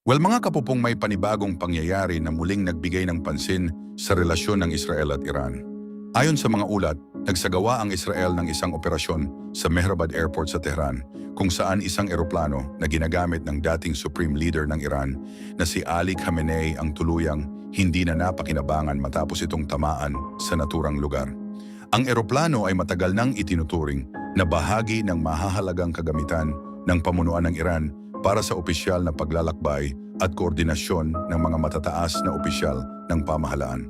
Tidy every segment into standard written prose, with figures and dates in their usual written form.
Well, mga kapupong, may panibagong pangyayari na muling nagbigay ng pansin sa relasyon ng Israel at Iran. Ayon sa mga ulat, nagsagawa ang Israel ng isang operasyon sa Mehrabad Airport sa Tehran kung saan isang eroplano na ginagamit ng dating Supreme Leader ng Iran na si Ali Khamenei ang tuluyang hindi na napakinabangan matapos itong tamaan sa naturang lugar. Ang eroplano ay matagal nang itinuturing na bahagi ng mahahalagang kagamitan ng pamunuan ng Iran para sa opisyal na paglalakbay at koordinasyon ng mga matataas na opisyal ng pamahalaan.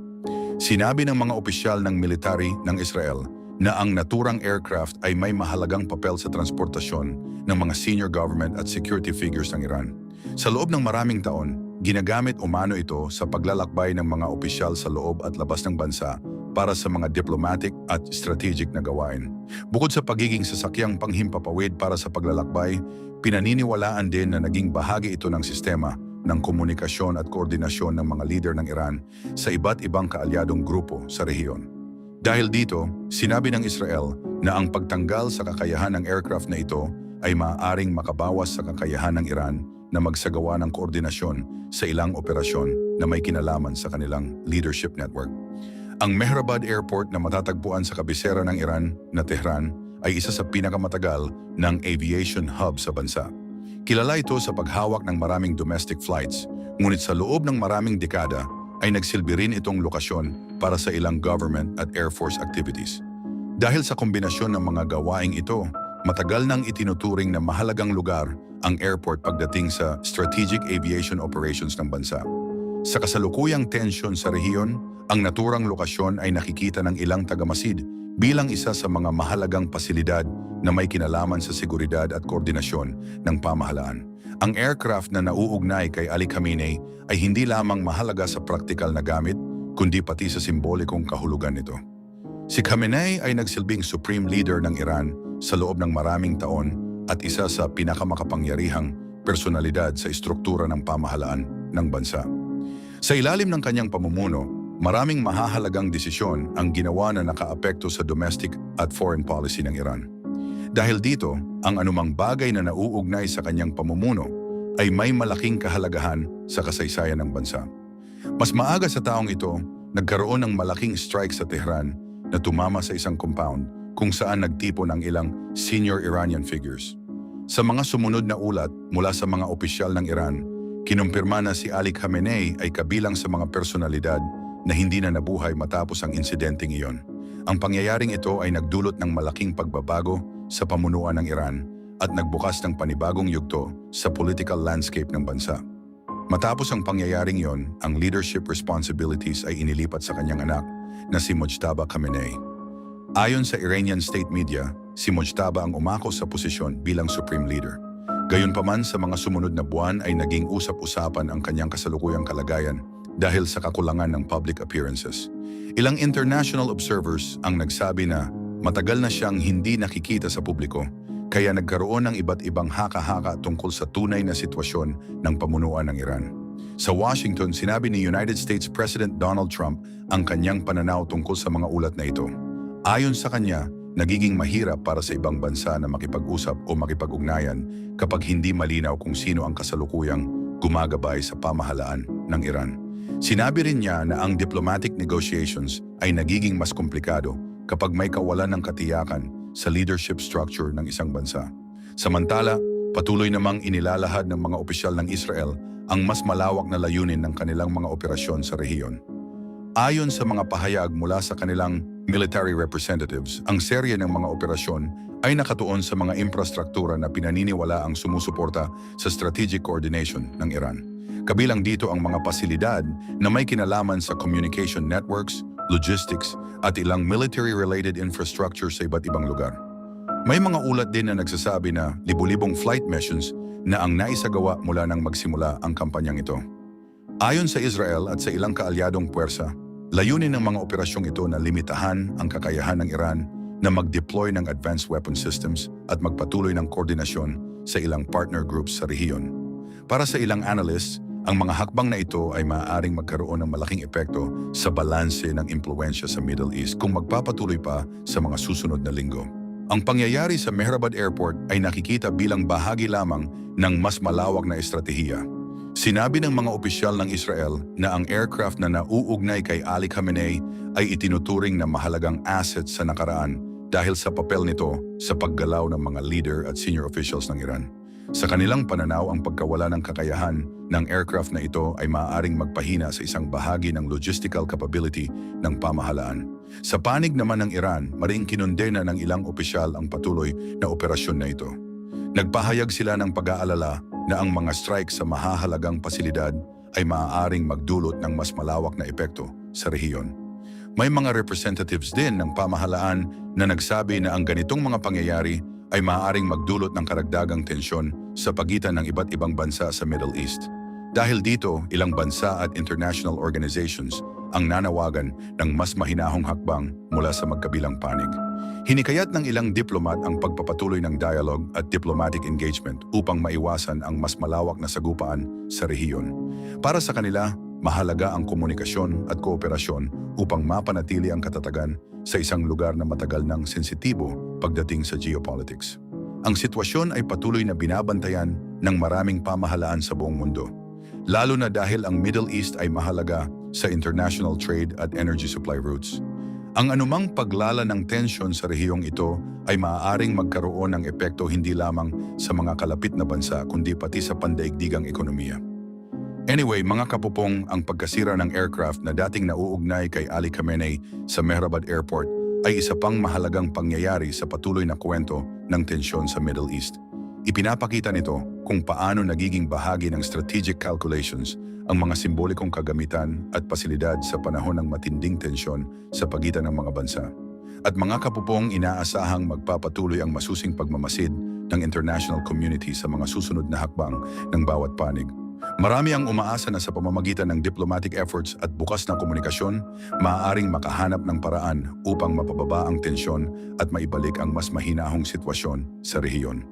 Sinabi ng mga opisyal ng military ng Israel na ang naturang aircraft ay may mahalagang papel sa transportasyon ng mga senior government at security figures ng Iran. Sa loob ng maraming taon, ginagamit umano ito sa paglalakbay ng mga opisyal sa loob at labas ng bansa para sa mga diplomatic at strategic na gawain. Bukod sa pagiging sasakyang panghimpapawid para sa paglalakbay, pinaniniwalaan din na naging bahagi ito ng sistema ng komunikasyon at koordinasyon ng mga leader ng Iran sa iba't ibang kaalyadong grupo sa rehiyon. Dahil dito, sinabi ng Israel na ang pagtanggal sa kakayahan ng aircraft na ito ay maaaring makabawas sa kakayahan ng Iran na magsagawa ng koordinasyon sa ilang operasyon na may kinalaman sa kanilang leadership network. Ang Mehrabad Airport na matatagpuan sa kabisera ng Iran na Tehran ay isa sa pinakamatagal ng aviation hub sa bansa. Kilala ito sa paghawak ng maraming domestic flights, ngunit sa loob ng maraming dekada ay nagsilbi rin itong lokasyon para sa ilang government at air force activities. Dahil sa kombinasyon ng mga gawaing ito, matagal nang itinuturing na mahalagang lugar ang airport pagdating sa strategic aviation operations ng bansa. Sa kasalukuyang tensyon sa rehiyon, ang naturang lokasyon ay nakikita ng ilang tagamasid bilang isa sa mga mahalagang pasilidad na may kinalaman sa seguridad at koordinasyon ng pamahalaan. Ang aircraft na nauugnay kay Ali Khamenei ay hindi lamang mahalaga sa praktikal na gamit, kundi pati sa simbolikong kahulugan nito. Si Khamenei ay nagsilbing Supreme Leader ng Iran sa loob ng maraming taon at isa sa pinakamakapangyarihang personalidad sa istruktura ng pamahalaan ng bansa. Sa ilalim ng kanyang pamumuno, maraming mahahalagang desisyon ang ginawa na nakaapekto sa domestic at foreign policy ng Iran. Dahil dito, ang anumang bagay na nauugnay sa kanyang pamumuno ay may malaking kahalagahan sa kasaysayan ng bansa. Mas maaga sa taong ito, nagkaroon ng malaking strike sa Tehran na tumama sa isang compound kung saan nagtipon ang ilang senior Iranian figures. Sa mga sumunod na ulat mula sa mga opisyal ng Iran, kinumpirma na si Ali Khamenei ay kabilang sa mga personalidad na hindi na nabuhay matapos ang insidenteng iyon. Ang pangyayaring ito ay nagdulot ng malaking pagbabago sa pamunuan ng Iran at nagbukas ng panibagong yugto sa political landscape ng bansa. Matapos ang pangyayaring iyon, ang leadership responsibilities ay inilipat sa kanyang anak na si Mojtaba Khamenei. Ayon sa Iranian state media, si Mojtaba ang umako sa posisyon bilang Supreme Leader. Gayunpaman, sa mga sumunod na buwan ay naging usap-usapan ang kanyang kasalukuyang kalagayan dahil sa kakulangan ng public appearances. Ilang international observers ang nagsabi na matagal na siyang hindi nakikita sa publiko, kaya nagkaroon ng iba't ibang haka-haka tungkol sa tunay na sitwasyon ng pamunuan ng Iran. Sa Washington, sinabi ni United States President Donald Trump ang kanyang pananaw tungkol sa mga ulat na ito. Ayon sa kanya, nagiging mahirap para sa ibang bansa na makipag-usap o makipag-ugnayan kapag hindi malinaw kung sino ang kasalukuyang gumagabay sa pamahalaan ng Iran. Sinabi rin niya na ang diplomatic negotiations ay nagiging mas komplikado kapag may kawalan ng katiyakan sa leadership structure ng isang bansa. Samantala, patuloy namang inilalahad ng mga opisyal ng Israel ang mas malawak na layunin ng kanilang mga operasyon sa rehiyon. Ayon sa mga pahayag mula sa kanilang military representatives, ang serye ng mga operasyon ay nakatuon sa mga infrastruktura na pinaniniwala ang sumusuporta sa strategic coordination ng Iran. Kabilang dito ang mga pasilidad na may kinalaman sa communication networks, logistics, at ilang military-related infrastructure sa iba't ibang lugar. May mga ulat din na nagsasabi na libu-libong flight missions na ang naisagawa mula nang magsimula ang kampanyang ito. Ayon sa Israel at sa ilang kaalyadong puwersa, layunin ng mga operasyong ito na limitahan ang kakayahan ng Iran na mag-deploy ng advanced weapon systems at magpatuloy ng koordinasyon sa ilang partner groups sa rehiyon. Para sa ilang analysts, ang mga hakbang na ito ay maaaring magkaroon ng malaking epekto sa balanse ng impluwensya sa Middle East kung magpapatuloy pa sa mga susunod na linggo. Ang pangyayari sa Mehrabad Airport ay nakikita bilang bahagi lamang ng mas malawak na estratehiya. Sinabi ng mga opisyal ng Israel na ang aircraft na nauugnay kay Ali Khamenei ay itinuturing na mahalagang asset sa nakaraan dahil sa papel nito sa paggalaw ng mga leader at senior officials ng Iran. Sa kanilang pananaw, ang pagkawala ng kakayahan ng aircraft na ito ay maaaring magpahina sa isang bahagi ng logistical capability ng pamahalaan. Sa panig naman ng Iran, maring kinundena ng ilang opisyal ang patuloy na operasyon na ito. Nagpahayag sila ng pag-aalala na ang mga strike sa mahahalagang pasilidad ay maaaring magdulot ng mas malawak na epekto sa rehiyon. May mga representatives din ng pamahalaan na nagsabi na ang ganitong mga pangyayari ay maaaring magdulot ng karagdagang tensyon sa pagitan ng iba't ibang bansa sa Middle East. Dahil dito, ilang bansa at international organizations ang nanawagan ng mas mahinahong hakbang mula sa magkabilang panig. Hinikayat ng ilang diplomat ang pagpapatuloy ng dialogue at diplomatic engagement upang maiwasan ang mas malawak na sagupaan sa rehiyon. Para sa kanila, mahalaga ang komunikasyon at kooperasyon upang mapanatili ang katatagan sa isang lugar na matagal ng sensitibo pagdating sa geopolitics. Ang sitwasyon ay patuloy na binabantayan ng maraming pamahalaan sa buong mundo, lalo na dahil ang Middle East ay mahalaga sa international trade at energy supply routes. Ang anumang paglala ng tensyon sa rehiyong ito ay maaaring magkaroon ng epekto hindi lamang sa mga kalapit na bansa kundi pati sa pandaigdigang ekonomiya. Anyway, mga kapupong, ang pagkasira ng aircraft na dating nauugnay kay Ali Khamenei sa Mehrabad Airport ay isa pang mahalagang pangyayari sa patuloy na kwento ng tensyon sa Middle East. Ipinapakita nito kung paano nagiging bahagi ng strategic calculations ang mga simbolikong kagamitan at pasilidad sa panahon ng matinding tensyon sa pagitan ng mga bansa. At mga kapupong, inaasahang magpapatuloy ang masusing pagmamasid ng international community sa mga susunod na hakbang ng bawat panig. Marami ang umaasa na sa pamamagitan ng diplomatic efforts at bukas na komunikasyon, maaaring makahanap ng paraan upang mapababa ang tensyon at maibalik ang mas mahinahong sitwasyon sa rehiyon.